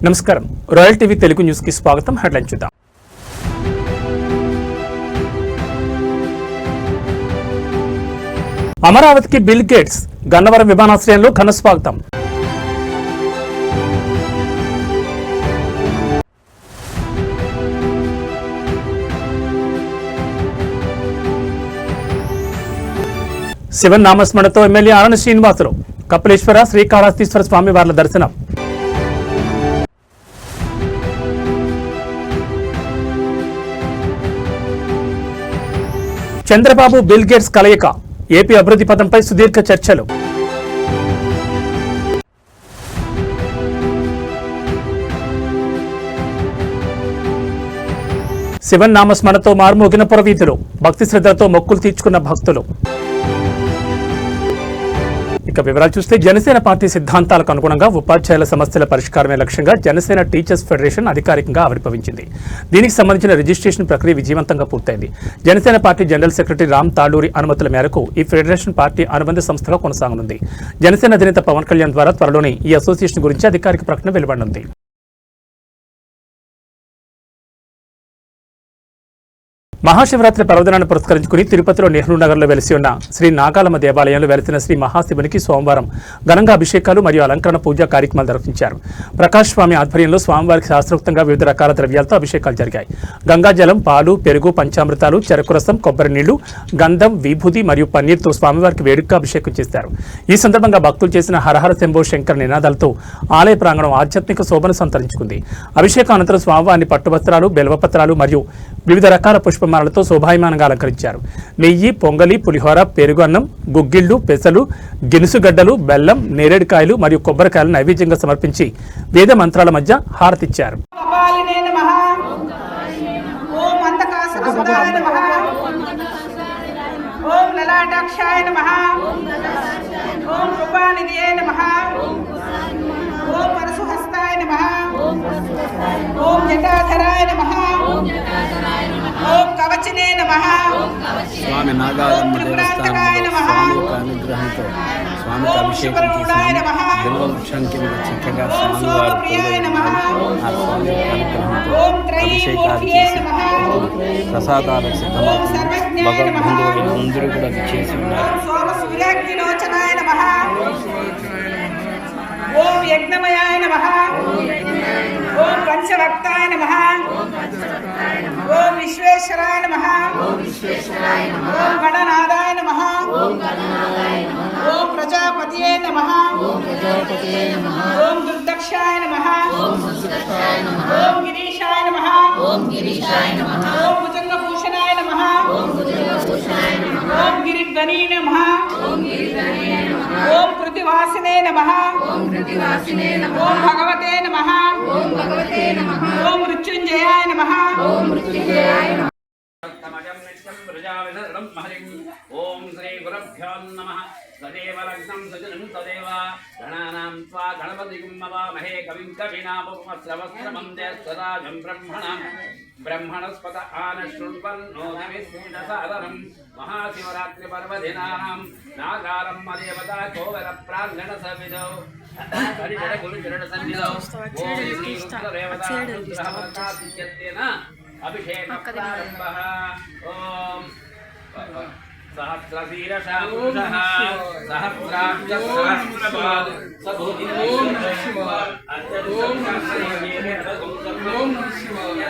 నమస్కారం royal TV Telugu news కి స్వాగతం. హెడ్లైన్ చూద్దాం. అమరావతికి బిల్ గేట్స్ గన్నవరం విమానాశ్రయంలో ఘన స్వాగతం. శివనామస్మరణతో ఎమ్మెల్యే ఆరణి శ్రీనివాసరావు, కపిలేశ్వర శ్రీకాళహస్తీశ్వర స్వామి వార్ల దర్శనం. చంద్రబాబు బిల్ గేట్స్ కలయిక, ఏపీ అభివృద్ధి పథంపై సుదీర్ఘ చర్చలు. శివనామస్మరణతో మార్మోగిన పురవీధులు, భక్తి శ్రద్ధలతో మొక్కులు తీర్చుకున్న భక్తులు. ఇక వివరాలు చూస్తే జనసేన పార్టీ సిద్ధాంతాలకు అనుగుణంగా ఉపాధ్యాయుల సమస్యల పరిష్కారమే లక్ష్యంగా జనసేన టీచర్స్ ఫెడరేషన్ అధికారికంగా ఆవిర్భవించింది. దీనికి సంబంధించిన రిజిస్ట్రేషన్ ప్రక్రియ విజయవంతంగా పూర్తయింది. Janasena party general secretary Ram Talluri అనుమతుల మేరకు ఈ ఫెడరేషన్ పార్టీ అనుబంధ సంస్థగా కొనసాగనుంది. జనసేన అధినేత పవన్ కళ్యాణ్ ద్వారా త్వరలోనే ఈ అసోసియేషన్ గురించి అధికారిక ప్రకటన వెలువడనుంది. మహాశివరాత్రి పర్వదినాన్ని పురస్కరించుకుని తిరుపతిలో నెహ్రూ నగర్లో వెలిసి ఉన్న శ్రీ నాగాలమ్మ దేవాలయంలో వెలిసిన శ్రీ మహాశివునికి సోమవారం ఘనంగా అభిషేకాలు మరియు అలంకరణ పూజా కార్యక్రమాలు నిర్వహించారు. ప్రకాష్ స్వామి ఆధ్వర్యంలో స్వామివారికి శాస్త్రోక్తంగా వివిధ రకాల ద్రవ్యాలతో అభిషేకాలు జరిగాయి. గంగాజలం, పాలు, పెరుగు, పంచామృతాలు, చెరకు రసం, కొబ్బరి నీళ్లు, గంధం, విభూది మరియు పన్నీర్తో స్వామివారికి వేడుకగా అభిషేకం చేశారు. ఈ సందర్భంగా భక్తులు చేసిన హరహర శంభో శంకర నినాదాలతో ఆలయ ప్రాంగణం ఆధ్యాత్మిక శోభను సంతరించుకుంది. అభిషేకం అనంతరం స్వామివారిని పట్టువస్త్రాలు, బెల్వపత్రాలు మరియు వివిధ రకాల పుష్పమాలతో శోభాయమానంగా అలంకరించారు. నెయ్యి, పొంగలి, పులిహోర, పెరుగు అన్నం, గుగ్గిళ్లు, పెసలు, గినుసుగడ్డలు, బెల్లం, నేరేడుకాయలు మరియు కొబ్బరికాయలు నైవేద్యంగా సమర్పించి వేద మంత్రాల మధ్య హారతిచ్చారు. స్వామి నాగాలమ్మ దేవస్థానంలో స్వామి అనుగ్రహంతో స్వామికి అభిషేకం చేసిన బిల్వవృక్షం కింద చక్కగా స్వామివారు ఆ స్వామి అనుగ్రహంతో అభిషేకాలు చేసి ప్రసాదాలకు సిద్ధమవుతుంది. భగవద్బంధువులు అందరూ కూడా చేసి ఉన్నారు. ఓం యజ్ఞమయాయ నమః, ఓం పంచవక్తాయ నమః, ఓం విశ్వేశ్వరాయ నమః, ఓం గణనాదాయ నమః, ఓం ప్రజాపతియే నమః, ఓం దుర్దక్షాయ నమః, ఓం గిరీశాయ నమః, ఓం భుజంగభూషణాయ నమః, ఓం గిరిధ్వనీ నమః, ఓం కృతివాసినే నమః, ఓం భగవతే నమః, ఓం మృత్యుంజయాయ నమః, ఓం శ్రీ గురుభ్యో నమః. తదేవ లగ్నం సజనం తదేవ గణానాం త్వా గణపతిం నమామహే కవిం కవినాపమస్రవస్రమం జ్యేష్ఠరాజం బ్రహ్మణస్పత ఆనశృణ్వన్నోదివిస్మితసాదరం. మహాశివరాత్రి పర్వదినానాం నాగాలమ్మ దేవతా కోవెల ప్రాంగణ సవిధౌ హరిజడ గురుచరణ సన్నిధౌ ఓం శ్రీ రుద్రదేవతా అనుగ్రహవతాసిద్ధ్యేన అభిషేక ప్రారంభః. ఓం సహస్రశీర్షా పురుషః సహస్రాక్ష సహస్రపాద్ సభూతి ఓం శివాయ ఓం శివాయ ఓం శివాయ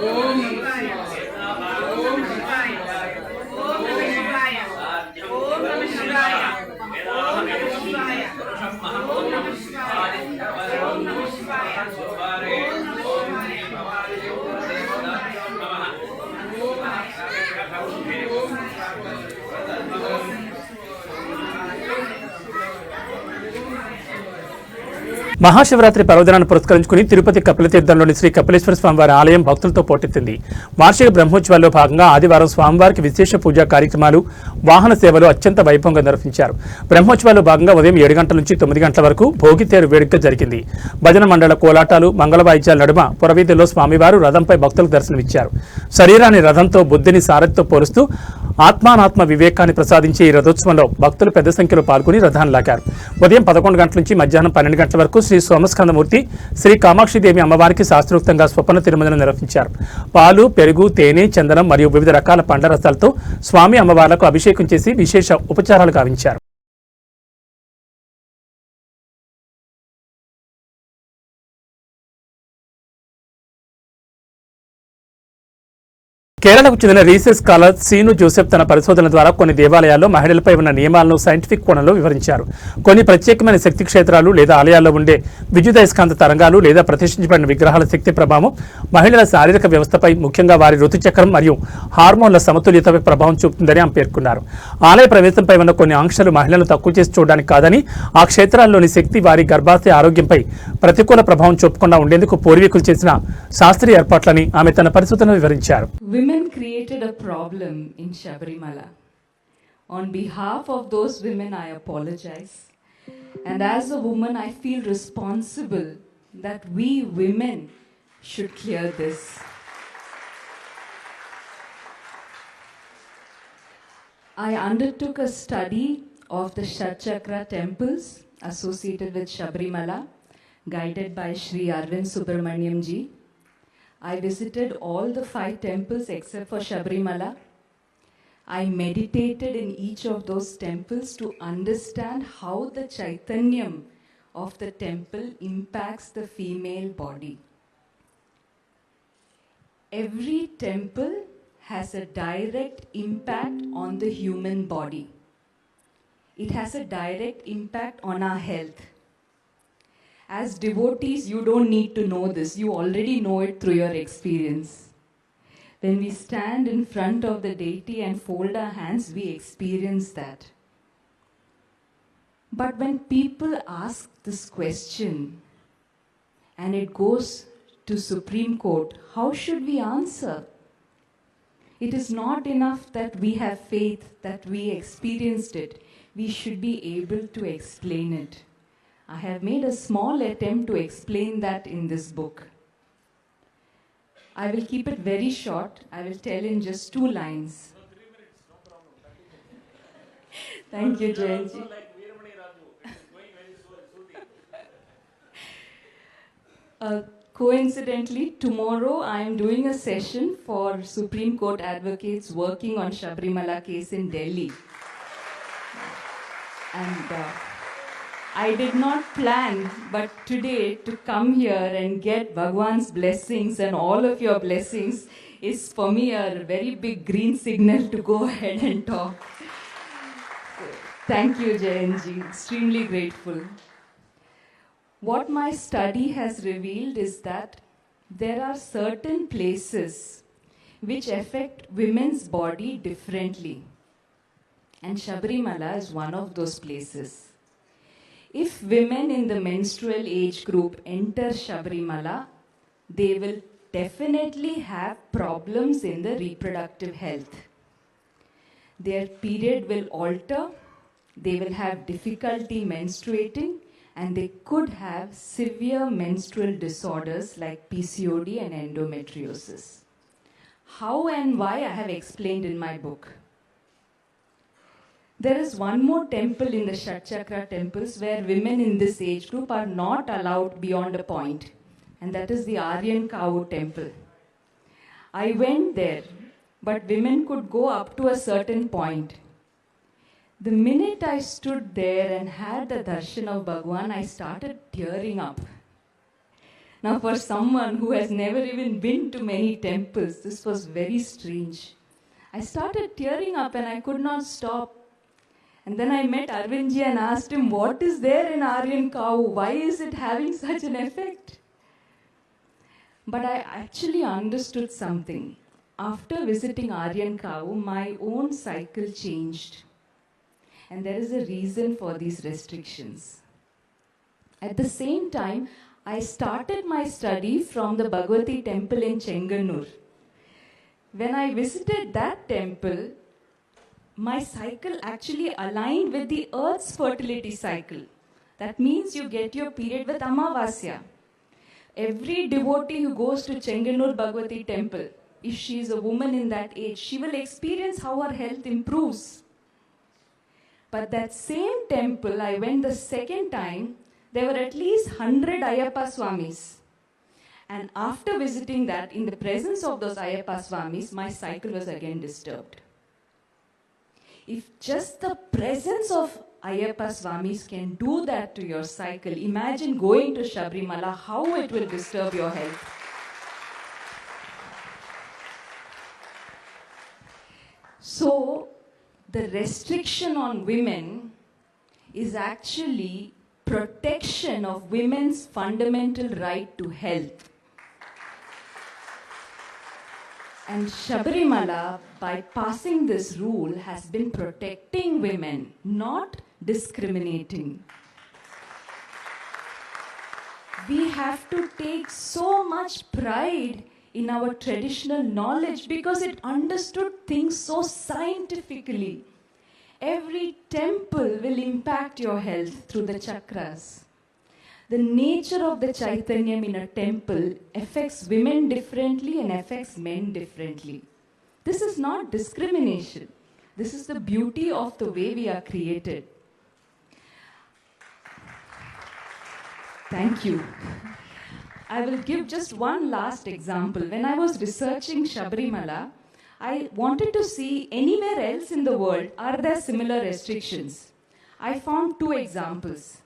ఓం శివాయ ఓం శివాయ ఓం శివాయ ఓం శివాయ ఓం శివాయ ఓం శివాయ పురుషం మహోం శివాయ ఓం శివాయ శోభారే ఓం శ్రీ భవాని దేవతా నమః. మహాశివరాత్రి పర్వదినాన్ని పురస్కరించుకుని తిరుపతి కపిలతీర్థంలోని శ్రీ కపిలేశ్వర స్వామివారి ఆలయం భక్తులతో పోటెత్తింది. వార్షిక బ్రహ్మోత్సవాల్లో భాగంగా ఆదివారం స్వామివారికి విశేష పూజా కార్యక్రమాలు, వాహన సేవలు అత్యంత వైభవంగా నిర్వహించారు. బ్రహ్మోత్సవాల్లో భాగంగా ఉదయం 7 గంటల నుంచి 9 గంటల వరకు భోగితేరు వేడుక జరిగింది. భజన మండల కోలాటాలు, మంగళ వాయిద్యాల నడుమ పురవీధుల్లో స్వామివారు రథంపై భక్తులకు దర్శనమిచ్చారు. శరీరాన్ని రథంతో, బుద్ధిని సారథితో పోలుస్తూ ఆత్మానాత్మ వివేకాన్ని ప్రసాదించే ఈ రథోత్సవంలో భక్తులు పెద్ద సంఖ్యలో పాల్గొని రథాన్ని లాగారు. ఉదయం 11 గంటల నుంచి మధ్యాహ్నం 12 గంటల వరకు శ్రీ సోమస్కందమూర్తి, శ్రీ కామాక్షిదేవి అమ్మవారికి శాస్త్రోక్తంగా స్వప్న తిరుమంజనం నిర్వహించారు. పాలు, పెరుగు, తేనె, చందనం మరియు వివిధ రకాల పండ్ల రసాలతో స్వామి అమ్మవార్లకు అభిషేకం చేసి విశేష ఉపచారాలు గావించారు. కేరళకు చెందిన రీసెర్చ్ స్కాలర్ సీను జోసెఫ్ తన పరిశోధన ద్వారా కొన్ని దేవాలయాల్లో మహిళలపై ఉన్న నియమాలను సైంటిఫిక్ కోణంలో వివరించారు. కొన్ని ప్రత్యేకమైన శక్తి క్షేత్రాలు లేదా ఆలయాల్లో ఉండే విద్యుదయస్కాంత తరంగాలు లేదా ప్రతిష్ఠించబడిన విగ్రహాల శక్తి ప్రభావం మహిళల శారీరక వ్యవస్థపై, ముఖ్యంగా వారి ఋతుచక్రం మరియు హార్మోన్ల సమతుల్యతపై ప్రభావం చూపుతుందని ఆమె పేర్కొన్నారు. ఆలయ ప్రవేశంపై ఉన్న కొన్ని ఆంక్షలు మహిళలను తక్కువ చేసి చూడడానికి కాదని, ఆ క్షేత్రాల్లోని శక్తి వారి గర్భాశయ ఆరోగ్యంపై ప్రతికూల ప్రభావం చూపకుండా ఉండేందుకు పూర్వీకులు చేసిన శాస్త్రీయ ఏర్పాట్లని ఆమె తన పరిశోధనలో వివరించారు. Women created a problem in Sabrimala. On behalf of those women, I apologize. And as a woman, I feel responsible that we women should clear this. I undertook a study of the Shatchakra temples associated with Sabrimala, guided by Sri Arvind Subramaniam ji. I visited all the 5 temples except for Sabrimala. I meditated in each of those temples to understand how the Chaitanyam of the temple impacts the female body. Every temple has a direct impact on the human body. It has a direct impact on our health. As devotees, you don't need to know this. You already know it through your experience. When we stand in front of the deity and fold our hands, we experience that. But when people ask this question and it goes to Supreme Court, how should we answer? It is not enough that we have faith, that we experienced it. We should be able to explain it. I have made a small attempt to explain that in this book. I will keep it very short. I will tell in just 2 lines. Thank you, Jayanji. Coincidentally, tomorrow I am doing a session for Supreme Court advocates working on Sabrimala case in Delhi. And I did not plan, but today to come here and get Bhagwan's blessings and all of your blessings is for me a very big green signal to go ahead and talk. Thank you, Jayanji. Extremely grateful. What my study has revealed is that there are certain places which affect women's body differently. And Sabrimala is one of those places. If women in the menstrual age group enter Sabrimala, they will definitely have problems in the reproductive health. Their period will alter, they will have difficulty menstruating, and they could have severe menstrual disorders like PCOD and endometriosis. How and why I have explained in my book. There is one more temple in the Shatchakra temples where women in this age group are not allowed beyond a point, and that is the Aryan Kavu temple. I went there, but women could go up to a certain point. The minute I stood there and had the darshan of Bhagwan, I started tearing up. Now, for someone who has never even been to many temples, this was very strange. I started tearing up and I could not stop. And then I met Arvindji and asked him, what is there in Aryan Kavu? Why is it having such an effect? But I actually understood something. After visiting Aryan Kavu, my own cycle changed. And there is a reason for these restrictions. At the same time, I started my study from the Bhagavati temple in Chenganur. When I visited that temple, my cycle actually aligned with the earth's fertility cycle. That means you get your period with Amavasya. Every devotee who goes to Chenganur Bhagavati temple, if she is a woman in that age, she will experience how her health improves. But that same temple, I went the second time, there were at least 100 Ayyappa Swamis. And after visiting that, in the presence of those Ayyappa Swamis, my cycle was again disturbed. If just the presence of Ayyappa Swamis can do that to your cycle, imagine going to Sabrimala, how it will disturb your health. So, the restriction on women is actually protection of women's fundamental right to health. And Sabrimala, by passing this rule, has been protecting women, not discriminating. We have to take so much pride in our traditional knowledge because it understood things so scientifically. Every temple will impact your health through the chakras. The nature of the Chaitanyam in a temple affects women differently and affects men differently. This is not discrimination. This is the beauty of the way we are created. Thank you. I will give just one last example. When I was researching Sabrimala, I wanted to see anywhere else in the world, are there similar restrictions? I found two examples.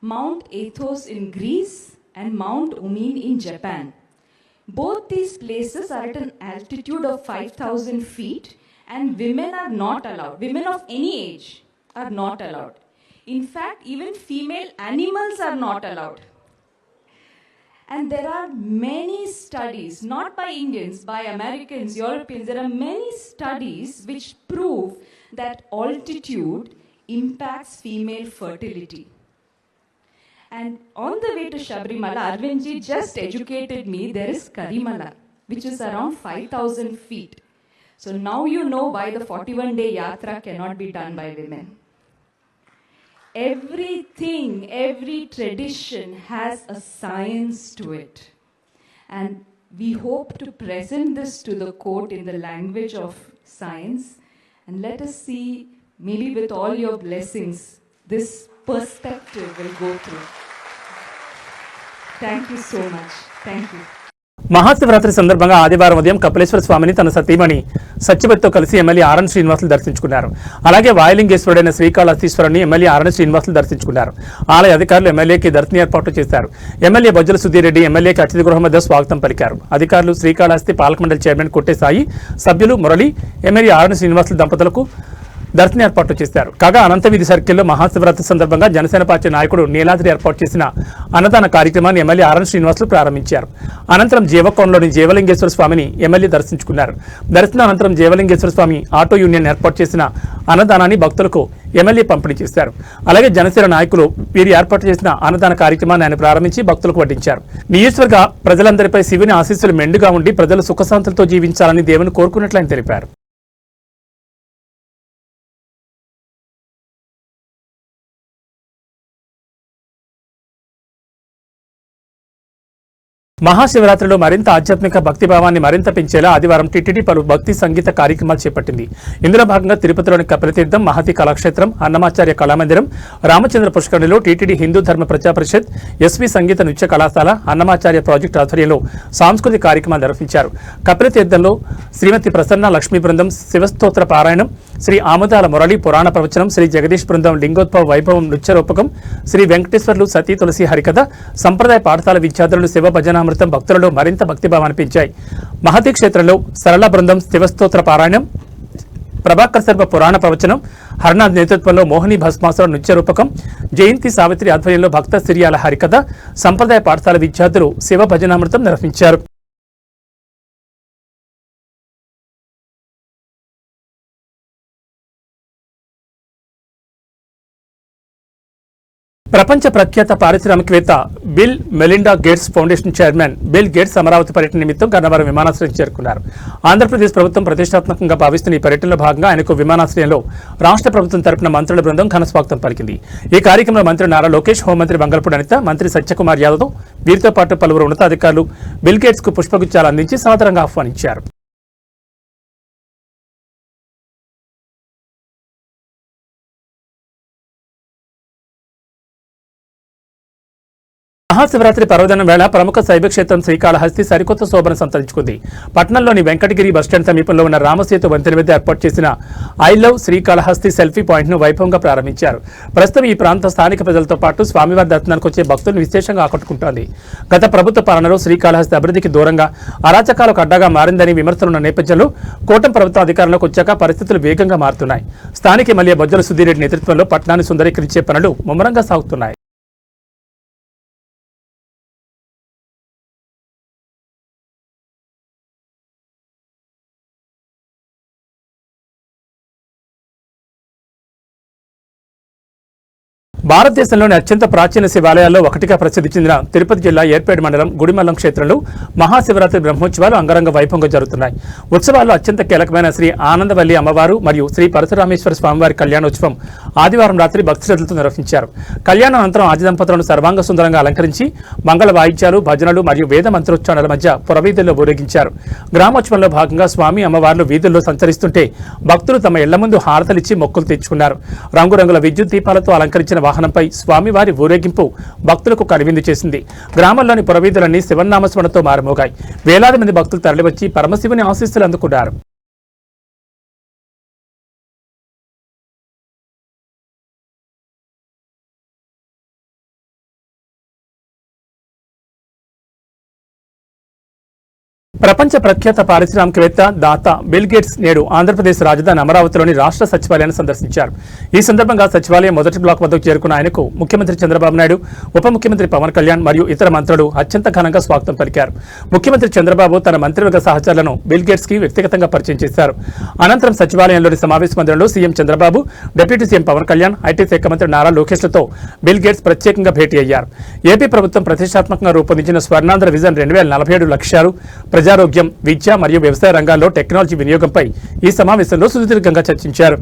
Mount Athos in Greece and Mount Umin in Japan. Both these places are at an altitude of 5,000 feet and women are not allowed. Women of any age are not allowed. In fact, even female animals are not allowed. And there are many studies, not by Indians, by Americans, Europeans, there are many studies which prove that altitude impacts female fertility. And on the way to Sabrimala, Arvindji just educated me, there is Karimala, which is around 5,000 feet. So now you know why the 41-day yatra cannot be done by women. Everything, every tradition has a science to it. And we hope to present this to the court in the language of science. And let us see, maybe with all your blessings, this perspective will go through. Thank you so much. Thank you. Mahashivratri సందర్భంగా ఆదివారం ఉదయం కపిలేశ్వర స్వామిని తన సతీమణి సత్యవతితో కలిసి MLA RN Srinivasulu దర్శించుకున్నారు. అలాగే వాయులింగేశ్వరుడైన శ్రీకాళహస్తీశ్వరుని MLA RN Srinivasulu దర్శించుకున్నారు. ఆలయ అధికారులు ఎమ్మెల్యేకి దర్శన ఏర్పాట్లు చేశారు. ఎమ్మెల్యే బొజ్జల సుధీర్ రెడ్డి ఎమ్మెల్యేకి అతిథి గృహం వద్ద స్వాగతం పలికారు. అధికారులు శ్రీకాళహస్తి పాలక మండలి చైర్మన్ కొట్టే సాయి, సభ్యులు మురళి, ఎమ్మెల్యే ఆర్ఎన్ శ్రీనివాసులు దంపతులకు దర్శన ఏర్పాట్లు చేశారు. కాగా అనంతవీధి సర్కిల్లో మహాశివరాత్రి సందర్భంగా జనసేన పార్టీ నాయకుడు నీలాద్రి ఏర్పాటు చేసిన అన్నదాన కార్యక్రమాన్ని ఎమ్మెల్యే ఆర్ఎన్ శ్రీనివాసులు ప్రారంభించారు. అనంతరం జీవకోణంలోని జీవలింగేశ్వర స్వామిని ఎమ్మెల్యే దర్శించుకున్నారు. దర్శనానంతరం జీవలింగేశ్వర స్వామి ఆటో యూనియన్ ఏర్పాటు చేసిన అన్నదానాన్ని భక్తులకు ఎమ్మెల్యే పంపిణీ చేశారు. అలాగే జనసేన నాయకులు వీరు ఏర్పాటు చేసిన అన్నదాన కార్యక్రమాన్ని ఆయన ప్రారంభించి భక్తులకు వడ్డించారు. నియోజకవర్గ ప్రజలందరిపై శివుని ఆశీస్సులు మెండుగా ఉండి ప్రజలు సుఖశాంతులతో జీవించాలని దేవుని కోరుకున్నట్లు ఆయన తెలిపారు. మహాశివరాత్రిలో మరింత ఆధ్యాత్మిక భక్తిభావాన్ని మరింత పెంచేలా ఆదివారం టీటీడీ పలు భక్తి సంగీత కార్యక్రమాలు చేపట్టింది. ఇందులో భాగంగా తిరుపతిలోని కపిలతీర్థం, మహతి కళాక్షేత్రం, అన్నమాచార్య కళామందిరం, రామచంద్ర పుష్కరిణిలో టీటీడీ హిందూ ధర్మ ప్రచార పరిషత్, ఎస్వి సంగీత నృత్య కళాశాల, అన్నమాచార్య ప్రాజెక్టు ఆధ్వర్యంలో సాంస్కృతిక కార్యక్రమాలు నిర్వహించారు. కపిలతీర్థంలో శ్రీమతి ప్రసన్న లక్ష్మీ బృందం శివస్తోత్ర పారాయణం, శ్రీ ఆముదాల మురళి పురాణ ప్రవచనం, శ్రీ జగదీష్ బృందం లింగోద్భవ వైభవం నృత్య రూపకం, శ్రీ వెంకటేశ్వర్లు సతీ తులసి హరికథ, సంప్రదాయ పాఠశాల విద్యార్థులను శివ భజనామృతం భక్తులలో మరింత భక్తిభావాన్ని పెంచాయి. మహతి క్షేత్రంలో సరళ బృందం శివస్తోత్ర పారాయణం, ప్రభాకర్ శర్మ పురాణ ప్రవచనం, హర్నాథ్ నేతృత్వంలో మోహిని భస్మాసుర నృత్య రూపకం, జయంతి సావిత్రి ఆధ్వర్యంలో భక్త సిరియాల హరికథ, సంప్రదాయ పాఠశాల విద్యార్థులు శివ భజనామృతం నిర్వహించారు. ప్రపంచ ప్రఖ్యాత పారిశ్రామికవేత్త bill Melinda gates foundation chairman bill gates Amaravati పర్యటన నిమిత్తం గన్నవరం విమానాశ్రయం చేరుకున్నారు. ఆంధ్రప్రదేశ్ ప్రభుత్వం ప్రతిష్టాత్మకంగా భావిస్తున్న ఈ పర్యటనలో భాగంగా ఆయనకు విమానాశ్రయంలో రాష్ట్ర ప్రభుత్వం తరపున మంత్రుల బృందం ఘన స్వాగతం పలికింది. ఈ కార్యక్రమంలో మంత్రి నారా లోకేష్, హోంమంత్రి బంగళపూడి అనిత, మంత్రి సత్యకుమార్ యాదవ్, వీరితో పాటు పలువురు ఉన్నతాధికారులు బిల్ గేట్స్ కు పుష్పగుచ్చాలు అందించి సాదరంగా ఆహ్వానించారు. మహాశివరాత్రి పర్వదినం వేళ ప్రముఖ శైవ క్షేత్రం శ్రీకాళహస్తి సరికొత్త శోభను సంతరించుకుంది. పట్టణంలోని వెంకటగిరి బస్టాండ్ సమీపంలో ఉన్న రామసేతు వంతెన మీద ఏర్పాటు చేసిన I love Srikalahasti selfie point ను వైభవంగా ప్రారంభించారు. ప్రస్తుతం ఈ ప్రాంత స్థానిక ప్రజలతో పాటు స్వామివారి దర్శనానికి వచ్చే భక్తులను విశేషంగా ఆకట్టుకుంటోంది. గత ప్రభుత్వ పాలనలో శ్రీకాళహస్తి అభివృద్ధికి దూరంగా అరాచకాలకు అడ్డాగా మారిందని విమర్శలున్న నేపథ్యంలో కూటమి ప్రభుత్వ అధికారంలోకి వచ్చాక పరిస్థితులు వేగంగా మారుతున్నాయి. స్థానిక ఎమ్మెల్యే బొజ్జల సుధీరెడ్డి నేతృత్వంలో పట్టణాన్ని సుందరీకరించే పనులు ముమ్మరంగా సాగుతున్నాయి. భారతదేశంలోని అత్యంత ప్రాచీన శివాలయాల్లో ఒకటిగా ప్రసిద్ధి చెందిన తిరుపతి జిల్లా ఏర్పేడు మండలం గుడిమల్లం క్షేత్రంలో మహాశివరాత్రి బ్రహ్మోత్సవాలు అంగరంగ వైభవంగా జరుగుతున్నాయి. ఉత్సవాల్లో అత్యంత కీలకమైన శ్రీ ఆనందవల్లి అమ్మవారు మరియు శ్రీ పరశురామేశ్వర స్వామివారి కళ్యాణోత్సవం ఆదివారం రాత్రి భక్తి శ్రద్ధలతో నిర్వహించారు. కళ్యాణం అనంతరం ఆది దంపతులను సర్వాంగ సుందరంగా అలంకరించి మంగళ వాయిద్యాలు, భజనలు మరియు వేద మంత్రోచ్చారణల మధ్య పురవీధుల్లో ఊరేగించారు. గ్రామోత్సవంలో భాగంగా స్వామి అమ్మవార్లు వీధుల్లో సంచరిస్తుంటే భక్తులు తమ ఇళ్ల ముందు హారతలిచ్చి మొక్కులు తెచ్చుకున్నారు. రంగురంగుల విద్యుత్ దీపాలతో అలంకరించిన వాహనంపై స్వామివారి ఊరేగింపు భక్తులకు కనువిందు చేసింది. గ్రామంలోని పురవీధులన్నీ శివనామస్మరణతో మారుమోగాయి. వేలాది మంది భక్తులు తరలివచ్చి పరమశివుని ఆశీస్సులు అందుకున్నారు. ప్రపంచ ప్రఖ్యాత పారిశ్రామికవేత్త దాత బిల్ గేట్స్ నేడు ఆంధ్రప్రదేశ్ రాజధాని అమరావతిలోని రాష్ట్ర సచివాలయాన్ని సందర్శించారు. ఈ సందర్భంగా సచివాలయం మొదటి బ్లాక్ వద్దకు చేరుకున్న ఆయనకు ముఖ్యమంత్రి చంద్రబాబు నాయుడు, ఉప ముఖ్యమంత్రి పవన్ కళ్యాణ్ మరియు ఇతర మంత్రులు అత్యంత ఘనంగా స్వాగతం పలికారు. ముఖ్యమంత్రి చంద్రబాబు తన మంత్రివర్గ సహచరులను బిల్ గేట్స్ కి వ్యక్తిగతంగా పరిచయం చేశారు. అనంతరం సచివాలయంలోని సమావేశ మందిరంలో CM Chandrababu, deputy CM Pawan Kalyan, IT శాఖ మంత్రి నారా లోకేష్లతో బిల్ గేట్స్ ప్రత్యేకంగా భేటీ అయ్యారు. ఏపీ ప్రభుత్వం ప్రతిష్టాత్మకంగా రూపొందించిన స్వర్ణాంధ్ర విజన్ 2047 లక్ష్యాలు, ప్రజారోగ్యం, విద్య మరియు వ్యవసాయ రంగాల్లో టెక్నాలజీ వినియోగంపై ఈ సమావేశంలో సుదీర్ఘంగా చర్చించారు.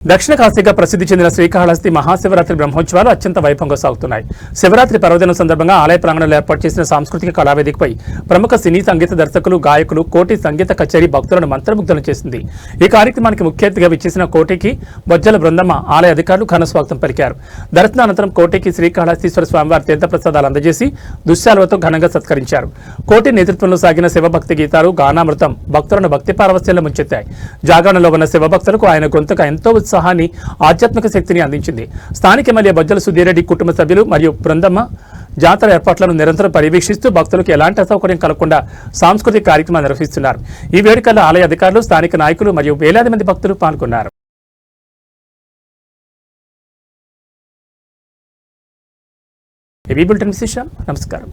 దక్షిణ కాశీగా ప్రసిద్ధి చెందిన శ్రీకాళహస్తి మహాశివరాత్రి బ్రహ్మోత్సవాలు అత్యంత వైభవంగా సాగుతున్నాయి. శివరాత్రి పర్వదినం సందర్భంగా ఆలయ ప్రాంగణంలో ఏర్పాటు చేసిన సాంస్కృతిక కళావేదికపై ప్రముఖ సినీ సంగీత దర్శకులు, గాయకులు, కోటి సంగీత కచేరీ భక్తులను మంత్రముగ్ధులను చేసింది. ఈ కార్యక్రమానికి ముఖ్య అతిథిగా విచ్చేసిన కోటికి బొజ్జల బృందమ్మ ఆలయ అధికారులు ఘన స్వాగతం పలికారు. దర్శనానంతరం కోటికి శ్రీకాళహస్తీశ్వర స్వామివారి తీర్థప్రసాదాలు అందజేసి దుశ్శాలతో ఘనంగా సత్కరించారు. కోటి నేతృత్వంలో సాగిన శివభక్తి గీతాలు, గానామృతం భక్తులను భక్తి పారవస్యంలో ముంచెత్తాయి. జాగరణలో ఉన్న శివభక్తులకు ఆయన గొంతుక ఎంతో ఉత్సాహాన్ని, ఆధ్యాత్మిక శక్తిని అందించింది. స్థానిక ఎమ్మెల్యే బొజ్జల సుధీరెడ్డి కుటుంబ సభ్యులు మరియు బృందమ్మ జాతర ఏర్పాట్లను నిరంతరం పర్యవేక్షిస్తూ భక్తులకు ఎలాంటి అసౌకర్యం కలగకుండా సాంస్కృతిక కార్యక్రమాలు నిర్వహిస్తున్నారు. ఈ వేడుకల్లో ఆలయ అధికారులు, స్థానిక నాయకులు మరియు వేలాది మంది భక్తులు పాల్గొన్నారు. నమస్కారం.